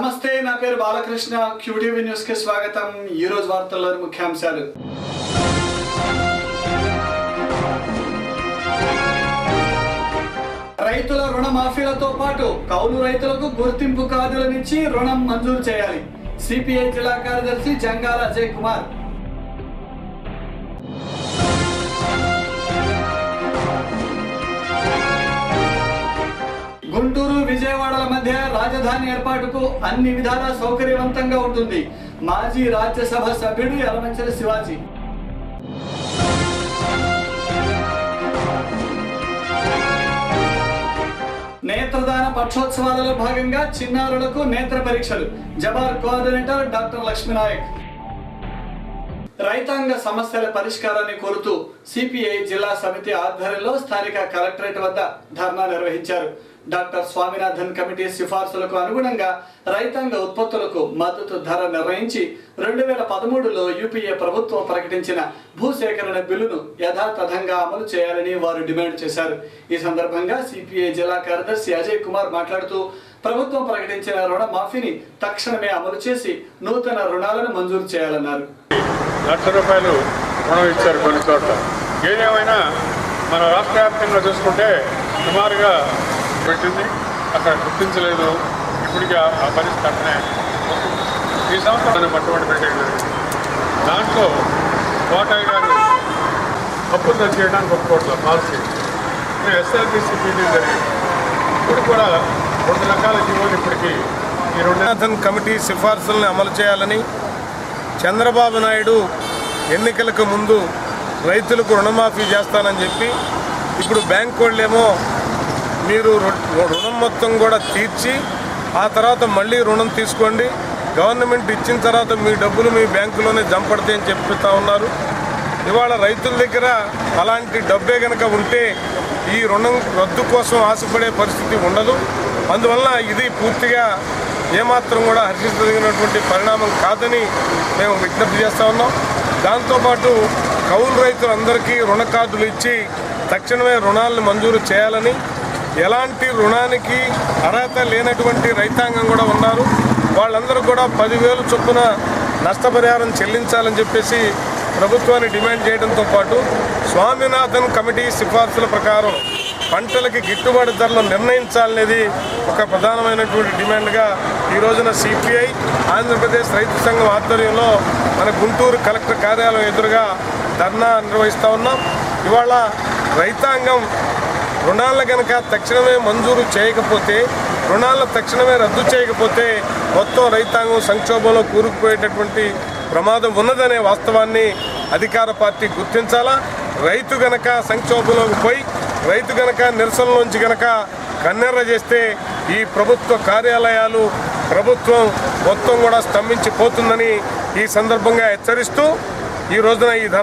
నమస్తే, నా పేరు బాలకృష్ణ. క్యూటీవీ న్యూస్ కి స్వాగతం. ఈ రోజు వార్తల్లోని ముఖ్యాంశాలు. రైతుల రుణమాఫీలతో పాటు కౌలు రైతులకు గుర్తింపు కార్డులనిచ్చి రుణం మంజూరు చేయాలి. సిపిఐ జిల్లా కార్యదర్శి జంగాల అజయ్ కుమార్. గుంటూరు విజయవాడల మధ్య రాజధాని ఏర్పాటుకు అన్ని విధాలా సౌకర్యవంతంగా ఉంటుంది. మాజీ రాజ్యసభ సభ్యుడు యలమంచిలి శివాజీ. నేత్రదాన పక్షోత్సవాలలో భాగంగా చిన్నారులకు నేత్ర పరీక్షలు. Jabbar coordinator doctor Lakshmi Nayak. రైతాంగ సమస్యల పరిష్కారాన్ని కోరుతూ సిపిఐ జిల్లా సమితి ఆధ్వర్యంలో స్థానిక కలెక్టరేట్ వద్ద ధర్నా నిర్వహించారు. డాక్టర్ స్వామినాథన్ కమిటీ సిఫార్సులకు అనుగుణంగా రైతాంగ ఉత్పత్తులకు మద్దతు ధర నిర్ణయించి 2013లో యూపీఏ ప్రభుత్వం ప్రకటించిన భూసేకరణ బిల్లును యథాతథంగా అమలు చేయాలని వారు డిమాండ్ చేశారు. ఈ సందర్భంగా సిపిఐ జిల్లా కార్యదర్శి అజయ్ కుమార్ మాట్లాడుతూ ప్రభుత్వం ప్రకటించిన రుణ మాఫీని తక్షణమే అమలు చేసి నూతన రుణాలను మంజూరు చేయాలన్నారు. ₹1,00,000 రుణం ఇచ్చారు కొన్ని చోట్ల. ఏదేమైనా మన రాష్ట్ర వ్యాప్తంగా చూసుకుంటే సుమారుగా పెట్టింది, అక్కడ గుర్తించలేదు. ఇప్పటికీ ఆ పరిస్థితి అట్నే ఈ సంవత్సరం పట్టుబడి పెట్టేది. దాంట్లో కోటయ్య గారు అప్పులు తెచ్చేయడానికి ఒప్పుకోవట్లేదు పాలసీ. ఎస్ఆర్టీసీ మీటింగ్ జరిగింది. ఇప్పుడు కూడా 2 రకాల జీవోలు ఇప్పటికీ ఈ స్వామినాథన్ కమిటీ సిఫార్సులను అమలు చేయాలని చంద్రబాబు నాయుడు ఎన్నికలకు ముందు రైతులకు రుణమాఫీ చేస్తానని చెప్పి ఇప్పుడు బ్యాంకు వాళ్ళేమో మీరు రుణం మొత్తం కూడా తీర్చి ఆ తర్వాత మళ్ళీ రుణం తీసుకోండి, గవర్నమెంట్ ఇచ్చిన తర్వాత మీ డబ్బులు మీ బ్యాంకులోనే జమ పడతాయని చెప్తా ఉన్నారు. ఇవాళ రైతుల దగ్గర అలాంటి డబ్బే కనుక ఉంటే ఈ రుణం రద్దు కోసం ఆశపడే పరిస్థితి ఉండదు. అందువల్ల ఇది పూర్తిగా ఏమాత్రం కూడా హర్షించదగినటువంటి పరిణామం కాదని మేము విజ్ఞప్తి చేస్తూ ఉన్నాం. దాంతోపాటు కౌలు రైతులందరికీ రుణ కార్డులు ఇచ్చి తక్షణమే రుణాలను మంజూరు చేయాలని, ఎలాంటి రుణానికి అర్హత లేనటువంటి రైతాంగం కూడా ఉన్నారు, వాళ్ళందరూ కూడా 10,000 చొప్పున నష్టపరిహారం చెల్లించాలని చెప్పేసి ప్రభుత్వాన్ని డిమాండ్ చేయడంతో పాటు స్వామినాథన్ కమిటీ సిఫార్సుల ప్రకారం పంటలకి గిట్టుబాటు ధరలు నిర్ణయించాలనేది ఒక ప్రధానమైనటువంటి డిమాండ్గా ఈ రోజున సిపిఐ ఆంధ్రప్రదేశ్ రైతు సంఘం ఆధ్వర్యంలో మన గుంటూరు కలెక్టర్ కార్యాలయం ఎదురుగా ధర్నా నిర్వహిస్తూ ఉన్నాం. ఇవాళ రైతాంగం రుణాలను కనుక తక్షణమే మంజూరు చేయకపోతే, రుణాలను తక్షణమే రద్దు చేయకపోతే మొత్తం రైతాంగం సంక్షోభంలో కూరుకుపోయేటటువంటి ప్రమాదం ఉన్నదనే వాస్తవాన్ని అధికార పార్టీ గుర్తించాలా. రైతు గనక సంక్షోభంలోకి పోయి రైతు గనక నిరసనలోంచి గనక కన్నెర్ర చేస్తే ఈ ప్రభుత్వ కార్యాలయాలు ప్రభుత్వం మొత్తం కూడా స్తంభించిపోతుందని ఈ సందర్భంగా హెచ్చరిస్తూ ఈ రోజున ఈ